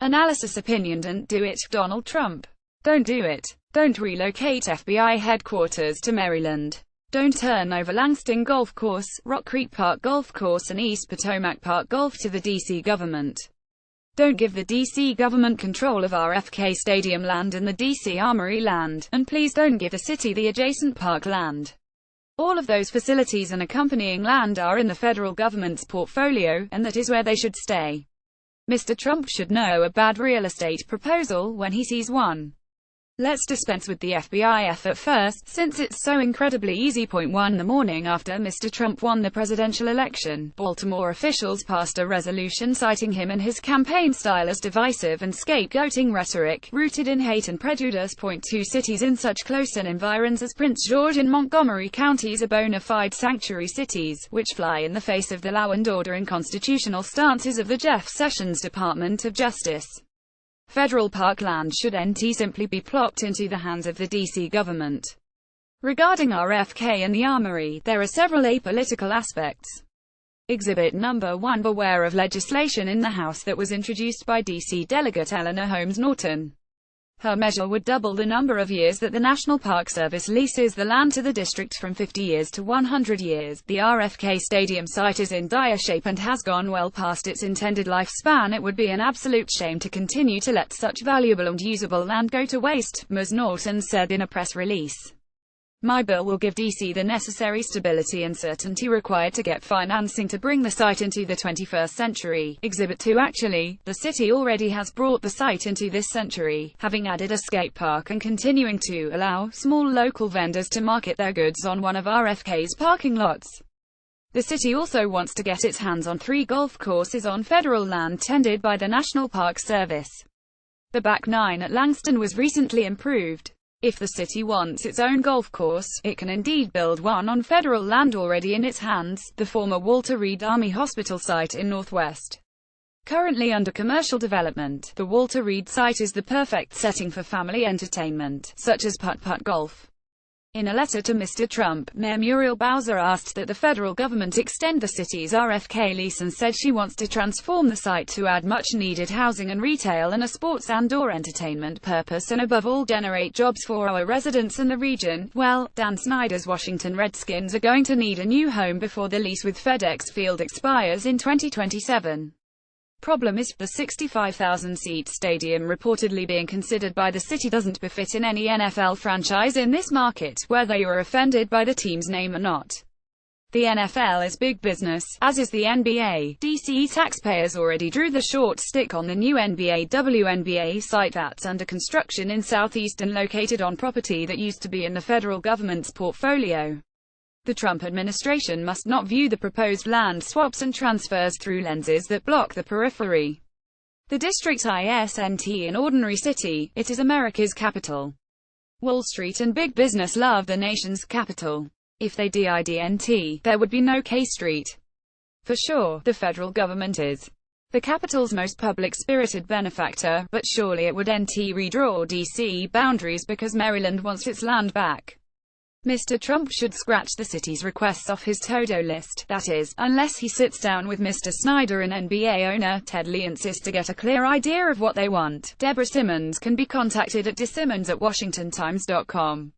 Analysis opinion. Don't do it, Donald Trump. Don't do it. Don't relocate FBI headquarters to Maryland. Don't turn over Langston Golf Course, Rock Creek Park Golf Course and East Potomac Park Golf to the D.C. government. Don't give the D.C. government control of RFK Stadium land and the D.C. Armory land, and please don't give the city the adjacent park land. All of those facilities and accompanying land are in the federal government's portfolio, and that is where they should stay. Mr. Trump should know a bad real estate proposal when he sees one. Let's dispense with the FBI effort first, since it's so incredibly easy. Point 1. The morning after Mr. Trump won the presidential election, Baltimore officials passed a resolution citing him and his campaign style as divisive and scapegoating rhetoric, rooted in hate and prejudice. Point 2. Cities in such close environs as Prince George and Montgomery counties are bona fide sanctuary cities, which fly in the face of the law and order and constitutional stances of the Jeff Sessions Department of Justice. Federal parkland should simply be plopped into the hands of the D.C. government. Regarding RFK and the Armory, there are several apolitical aspects. Exhibit number 1. Beware of legislation in the House that was introduced by D.C. Delegate Eleanor Holmes Norton. Her measure would double the number of years that the National Park Service leases the land to the district from 50 years to 100 years. The RFK Stadium site is in dire shape and has gone well past its intended lifespan. It would be an absolute shame to continue to let such valuable and usable land go to waste, Ms. Norton said in a press release. My bill will give D.C. the necessary stability and certainty required to get financing to bring the site into the 21st century. Exhibit 2. Actually, the city already has brought the site into this century, having added a skate park and continuing to allow small local vendors to market their goods on one of RFK's parking lots. The city also wants to get its hands on 3 golf courses on federal land tended by the National Park Service. The back 9 at Langston was recently improved. If the city wants its own golf course, it can indeed build one on federal land already in its hands, the former Walter Reed Army Hospital site in Northwest. Currently under commercial development, the Walter Reed site is the perfect setting for family entertainment, such as putt-putt golf. In a letter to Mr. Trump, Mayor Muriel Bowser asked that the federal government extend the city's RFK lease and said she wants to transform the site to add much-needed housing and retail and a sports and/or entertainment purpose and above all generate jobs for our residents and the region. Well, Dan Snyder's Washington Redskins are going to need a new home before the lease with FedEx Field expires in 2027. Problem is, the 65,000-seat stadium reportedly being considered by the city doesn't befit in any NFL franchise in this market, whether you're offended by the team's name or not. The NFL is big business, as is the NBA. DC taxpayers already drew the short stick on the new NBA WNBA site that's under construction in Southeast and located on property that used to be in the federal government's portfolio. The Trump administration must not view the proposed land swaps and transfers through lenses that block the periphery. The district isn't an ordinary city, it is America's capital. Wall Street and big business love the nation's capital. If they didn't, there would be no K Street. For sure, the federal government is the capital's most public-spirited benefactor, but surely it would redraw D.C. boundaries because Maryland wants its land back. Mr. Trump should scratch the city's requests off his to-do list, that is, unless he sits down with Mr. Snyder and NBA owner Ted Leonsis to get a clear idea of what they want. Deborah Simmons can be contacted at dsimmons@washingtontimes.com.